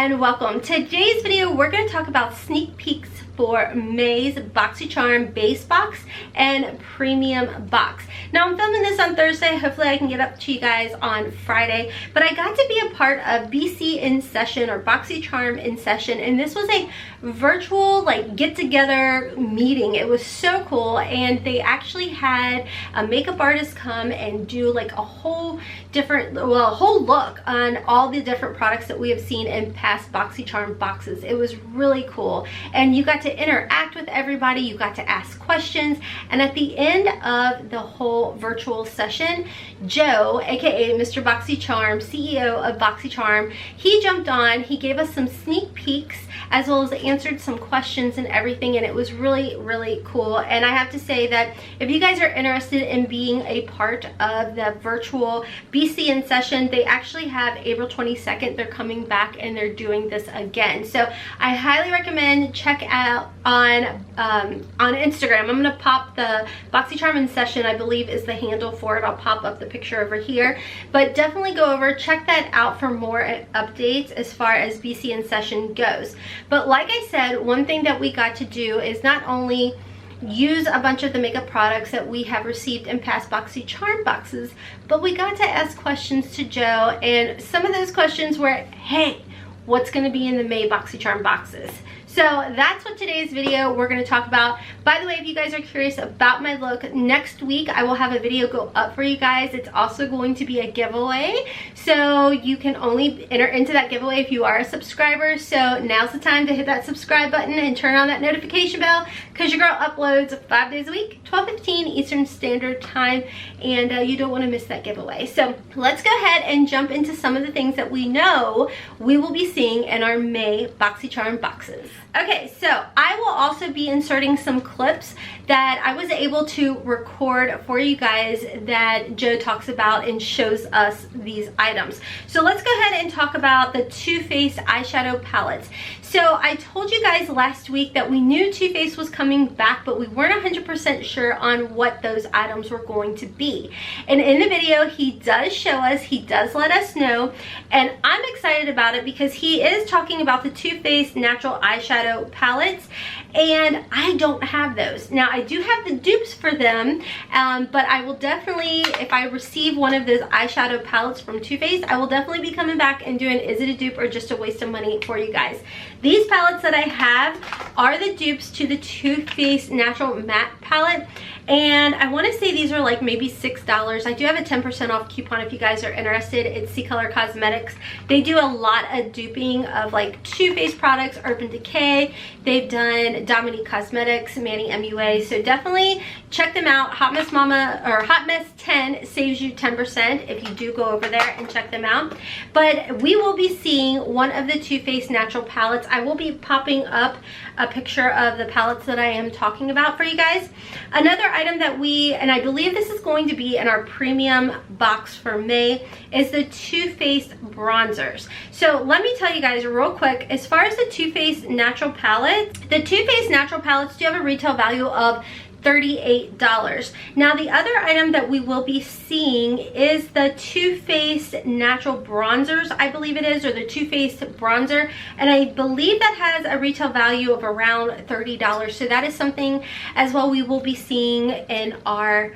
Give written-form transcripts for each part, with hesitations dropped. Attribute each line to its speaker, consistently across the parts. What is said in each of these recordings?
Speaker 1: and welcome. Today's video we're going to talk about sneak peeks for May's Boxycharm Base Box and Premium Box. Now I'm filming this on Thursday. Hopefully I can get up to you guys on Friday, but I got to be a part of BC In Session, or Boxycharm In Session, and this was a virtual get together meeting. It was so cool, and they actually had a makeup artist come and do a whole look on all the different products that we have seen in past Boxycharm boxes. It was really cool, and you got to interact with everybody, you got to ask questions, and at the end of the whole virtual session, Joe, aka Mr. Boxycharm, CEO of Boxycharm, he jumped on, he gave us some sneak peeks as well as answered some questions and everything, and it was really cool. And I have to say that if you guys are interested in being a part of the virtual BC In Session, they actually have April 22nd, they're coming back and they're doing this again. So I highly recommend check out on Instagram. I'm gonna pop the Boxycharm In Session, I believe is the handle for it. I'll pop up the picture over here, but definitely go over, check that out for more updates as far as BC In Session goes. But like I said, one thing that we got to do is not only use a bunch of the makeup products that we have received in past Boxycharm boxes, but we got to ask questions to Joe, and some of those questions were, hey, what's going to be in the May Boxycharm boxes? So that's what today's video we're going to talk about. By the way, if you guys are curious about my look, next week I will have a video go up for you guys. It's also going to be a giveaway, so you can only enter into that giveaway if you are a subscriber. So now's the time to hit that subscribe button and turn on that notification bell, because your girl uploads 5 days a week, 12:15 Eastern Standard Time, and you don't want to miss that giveaway. So let's go ahead and jump into some of the things that we know we will be seeing in our May Boxycharm boxes. Okay, so I will also be inserting some clips that I was able to record for you guys that Joe talks about and shows us these items. So let's go ahead and talk about the Too Faced eyeshadow palettes. So I told you guys last week that we knew Too Faced was coming back, but we weren't 100% sure on what those items were going to be. And in the video, he does show us, he does let us know, and I'm excited about it because he is talking about the Too Faced natural eyeshadow palettes, and I don't have those. Now I do have the dupes for them, but I will definitely, if I receive one of those eyeshadow palettes from Too Faced, I will definitely be coming back and doing is it a dupe or just a waste of money for you guys. These palettes that I have are the dupes to the Too Faced Natural Matte Palette, and I want to say these are maybe $6. I do have a 10% off coupon if you guys are interested. It's Gerard Cosmetics. They do a lot of duping of Too Faced products, Urban Decay. They've done Dominique Cosmetics, Manny MUA, so definitely check them out. Hotmess Mama, or Hotmess 10 saves you 10% if you do go over there and check them out. But we will be seeing one of the Too Faced natural palettes. I will be popping up a picture of the palettes that I am talking about for you guys. Another item that and I believe this is going to be in our premium box for May, is the Too Faced bronzers. So let me tell you guys real quick, as far as the Too Faced natural palette, the Too Faced natural palettes do have a retail value of $38. Now the other item that we will be seeing is the Too Faced natural bronzers, I believe it is, or the Too Faced bronzer, and I believe that has a retail value of around $30. So that is something as well we will be seeing in our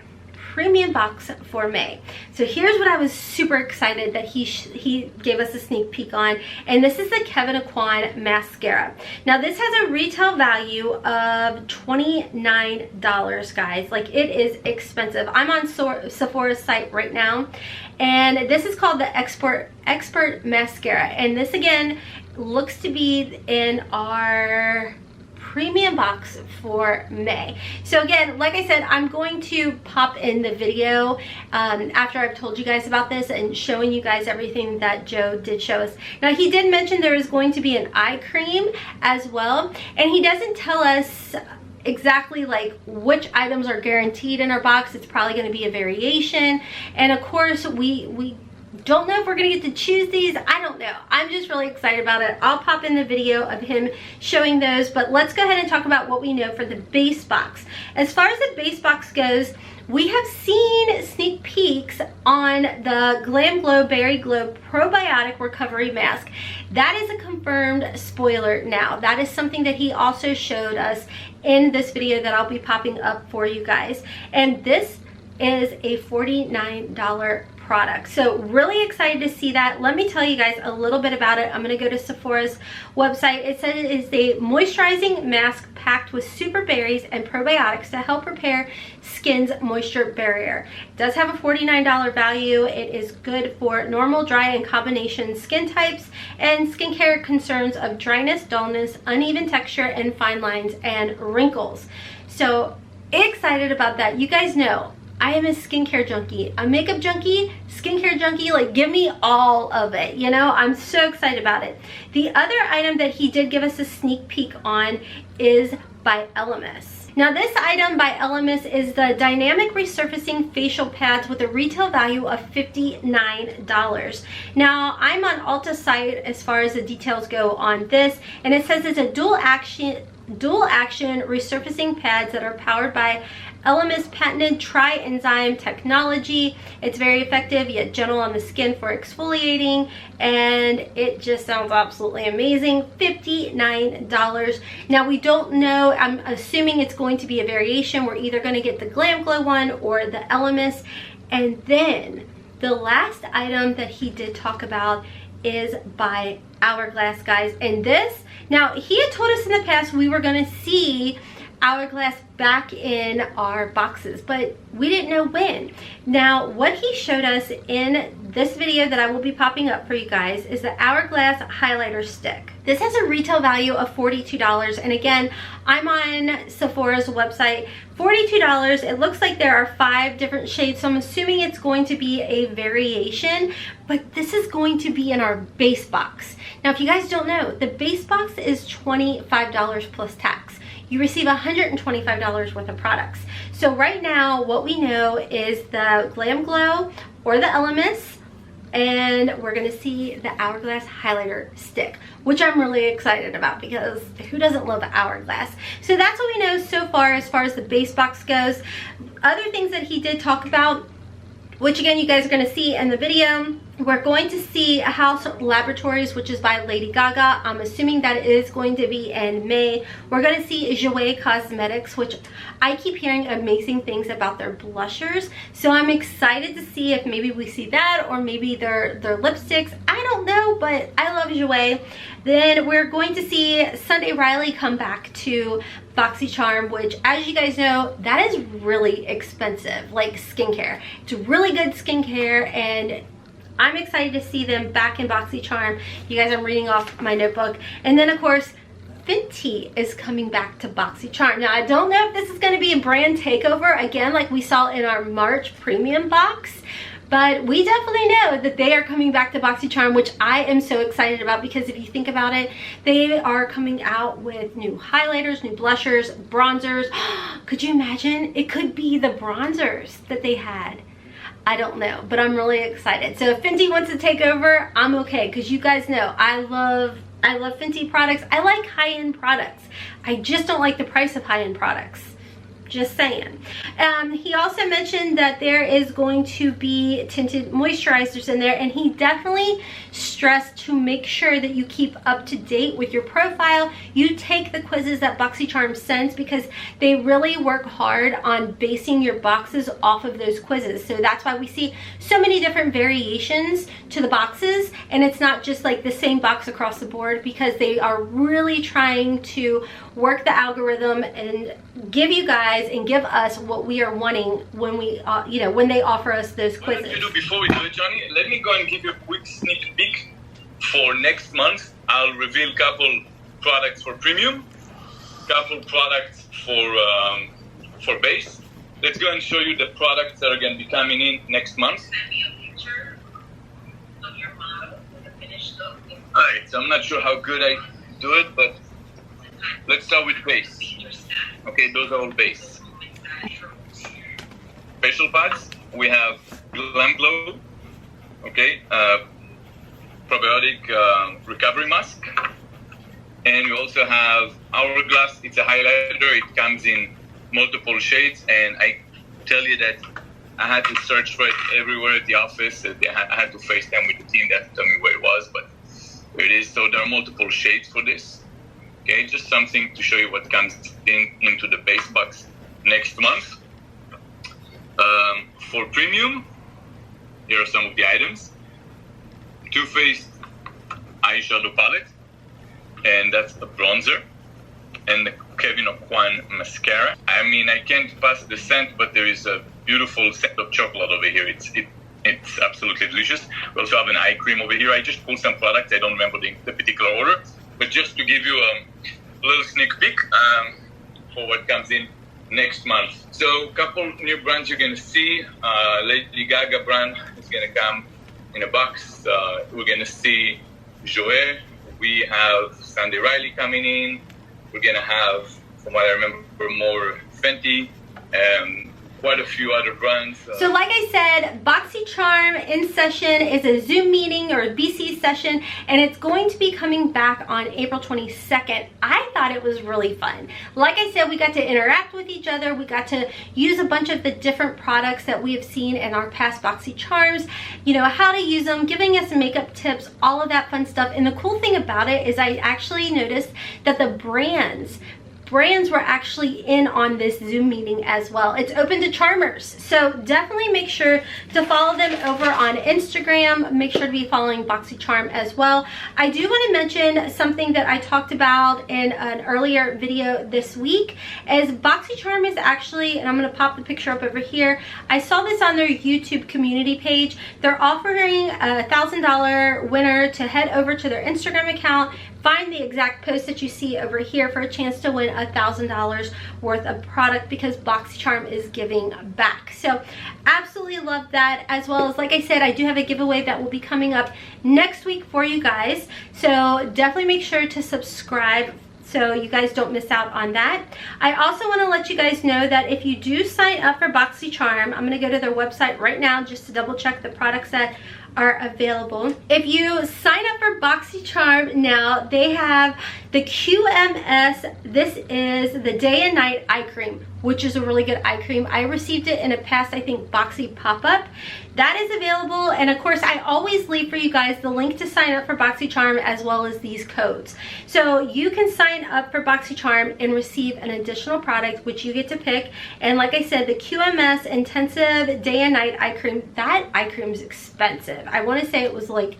Speaker 1: premium box for May. So here's what I was super excited that he gave us a sneak peek on, and this is the Kevyn Aucoin mascara. Now this has a retail value of $29, guys. It is expensive. I'm on Sephora's site right now, and this is called the Expert Mascara, and this again looks to be in our premium box for May. So again, like I said, I'm going to pop in the video after I've told you guys about this and showing you guys everything that Joe did show us. Now he did mention there is going to be an eye cream as well, and he doesn't tell us exactly which items are guaranteed in our box. It's probably going to be a variation, and of course we don't know if we're gonna get to choose these. I don't know. I'm just really excited about it. I'll pop in the video of him showing those, but let's go ahead and talk about what we know for the base box. As far as the base box goes, we have seen sneak peeks on the Glam Glow Berry Glow Probiotic Recovery Mask. That is a confirmed spoiler now. That is something that he also showed us in this video that I'll be popping up for you guys. And this is a $49 product. So really excited to see that. Let me tell you guys a little bit about it. I'm going to go to Sephora's website. It says it is a moisturizing mask packed with super berries and probiotics to help repair skin's moisture barrier. It does have a $49 value. It is good for normal, dry, and combination skin types and skincare concerns of dryness, dullness, uneven texture, and fine lines and wrinkles. So excited about that. You guys know I am a skincare junkie, a makeup junkie, skincare junkie, like give me all of it, you know? I'm so excited about it. The other item that he did give us a sneak peek on is by HAILEY'S. Now this item by HAILEY'S is the Dynamic Resurfacing Facial Pads with a retail value of $59. Now I'm on Ulta's site as far as the details go on this, and it says it's a dual action resurfacing pads that are powered by HAILEY'S patented tri-enzyme technology. It's very effective yet gentle on the skin for exfoliating, and it just sounds absolutely amazing. $59. Now we don't know, I'm assuming it's going to be a variation. We're either going to get the Glam Glow one or the HAILEY'S. And then the last item that he did talk about is by Hourglass, guys. And this, now he had told us in the past we were going to see Hourglass back in our boxes, but we didn't know when. Now what he showed us in this video that I will be popping up for you guys is the Hourglass highlighter stick. This has a retail value of $42, and again, I'm on Sephora's website. $42. It looks like there are 5 different shades, so I'm assuming it's going to be a variation, but this is going to be in our base box. Now if you guys don't know, the base box is $25 plus tax. You receive $125 worth of products. So right now, what we know is the Glam Glow or the HAILEY'S, and we're gonna see the Hourglass highlighter stick, which I'm really excited about because who doesn't love Hourglass? So that's what we know so far as the base box goes. Other things that he did talk about, which again you guys are gonna see in the video, we're going to see House Laboratories, which is by Lady Gaga. I'm assuming that is going to be in May. We're going to see Gerard Cosmetics, which I keep hearing amazing things about their blushers. So I'm excited to see if maybe we see that, or maybe their lipsticks. I don't know, but I love Gerard. Then we're going to see Sunday Riley come back to Boxycharm, which, as you guys know, that is really expensive, like skincare. It's really good skincare, and I'm excited to see them back in Boxycharm. You guys, I'm reading off my notebook. And then of course, Fenty is coming back to Boxycharm. Now I don't know if this is gonna be a brand takeover, again, like we saw in our March premium box, but we definitely know that they are coming back to Boxycharm, which I am so excited about, because if you think about it, they are coming out with new highlighters, new blushers, bronzers. Could you imagine? It could be the bronzers that they had. I don't know, but I'm really excited. So if Fenty wants to take over, I'm okay, because you guys know I love Fenty products. I like high-end products. I just don't like the price of high-end products. Just saying. He also mentioned that there is going to be tinted moisturizers in there, and he definitely stressed to make sure that you keep up to date with your profile. You take the quizzes that Boxycharm sends, because they really work hard on basing your boxes off of those quizzes. So that's why we see so many different variations to the boxes, and it's not just like the same box across the board, because they are really trying to work the algorithm and give you guys and give us what we are wanting when we you know, when they offer us those quizzes.
Speaker 2: What you do before we do it, Johnny, let me go and give you a quick sneak peek for next month. I'll reveal couple products for premium, couple products for base. Let's go and show you the products that are going to be coming in next month.
Speaker 3: Send me a picture of your model with a finished look.
Speaker 2: Alright, so I'm not sure how good I do it, but let's start with base. Okay, those are all base. Facial pads, we have Glam Glow, okay, probiotic recovery mask, and we also have Hourglass. It's a highlighter. It comes in multiple shades, and I tell you that I had to search for it everywhere at the office. I had to FaceTime with the team that tell me where it was, but here it is. So there are multiple shades for this. Okay, just something to show you what comes into the base box next month. For premium, here are some of the items. Too Faced eyeshadow palette, and that's a bronzer, and the Kevin Aucoin mascara. I mean, I can't pass the scent, but there is a beautiful scent of chocolate over here. It's absolutely delicious. We also have an eye cream over here. I just pulled some products. I don't remember the particular order, but just to give you a little sneak peek for what comes in next month. So a couple new brands you're going to see. Lady Gaga brand is going to come in a box. We're going to see Joe. We have Sandy Riley coming in. We're going to have, from what I remember, more Fenty. Quite a few other brands.
Speaker 1: So like I said, Boxycharm In Session is a Zoom meeting or a BC session, and it's going to be coming back on April 22nd. I thought it was really fun. Like I said, we got to interact with each other. We got to use a bunch of the different products that we have seen in our past Boxycharms, you know, how to use them, giving us makeup tips, all of that fun stuff. And the cool thing about it is I actually noticed that the brands were actually in on this Zoom meeting as well. It's open to charmers, so definitely make sure to follow them over on Instagram. Make sure to be following Boxycharm as well. I do want to mention something that I talked about in an earlier video this week, is Boxycharm is actually, and I'm going to pop the picture up over here, I saw this on their YouTube community page. They're offering a $1,000 winner to head over to their Instagram account, find the exact post that you see over here for a chance to win $1,000 worth of product, because Boxycharm is giving back. So absolutely love that. As well as, like I said, I do have a giveaway that will be coming up next week for you guys. So definitely make sure to subscribe so you guys don't miss out on that. I also want to let you guys know that if you do sign up for Boxycharm, I'm going to go to their website right now just to double check the products that are available. If you sign up for Boxycharm now, they have the QMS. This is the day and night eye cream, which is a really good eye cream. I received it in a past, I think, Boxy pop-up. That is available, and of course I always leave for you guys the link to sign up for Boxycharm as well as these codes. So you can sign up for Boxycharm and receive an additional product which you get to pick. And like I said, the QMS Intensive Day and Night Eye Cream, that eye cream is expensive. I want to say it was like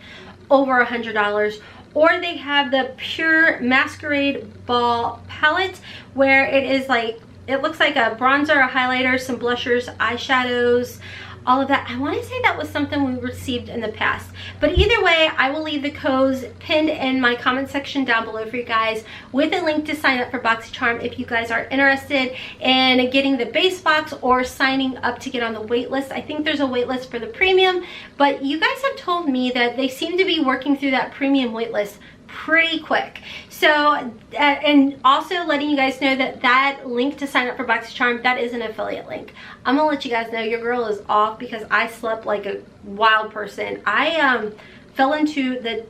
Speaker 1: over $100. Or they have the Pure Masquerade Ball palette, where it is like, it looks like a bronzer, a highlighter, some blushers, eyeshadows, all of that. I want to say that was something we received in the past. But either way, I will leave the codes pinned in my comment section down below for you guys with a link to sign up for Boxycharm if you guys are interested in getting the base box or signing up to get on the wait list. I think there's a wait list for the premium, but you guys have told me that they seem to be working through that premium wait list pretty quick. So and also letting you guys know that that link to sign up for Boxycharm, that is an affiliate link. I'm gonna let you guys know your girl is off because I slept like a wild person. I fell into the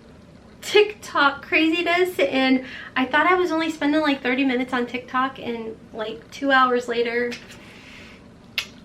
Speaker 1: TikTok craziness, and I thought I was only spending like 30 minutes on TikTok, and like 2 hours later,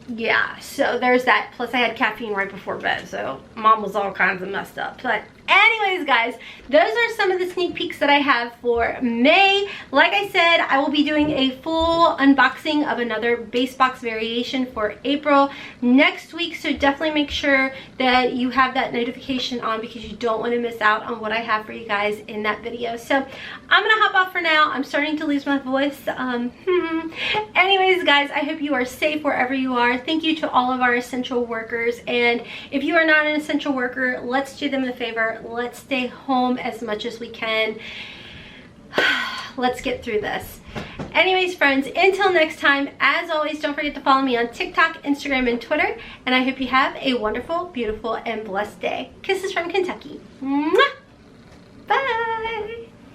Speaker 1: yeah, so there's that. Plus I had caffeine right before bed, so mom was all kinds of messed up. But anyways, guys, those are some of the sneak peeks that I have for May. Like I said, I will be doing a full unboxing of another base box variation for April next week, so definitely make sure that you have that notification on because you don't want to miss out on what I have for you guys in that video. So I'm gonna hop off for now. I'm starting to lose my voice. Anyways, guys, I hope you are safe wherever you are. Thank you to all of our essential workers, and if you are not an essential worker, let's do them a favor. Let's stay home as much as we can. Let's get through this. Anyways, friends, until next time, as always, don't forget to follow me on TikTok, Instagram, and Twitter, and I hope you have a wonderful, beautiful, and blessed day. Kisses from Kentucky. Mwah! Bye!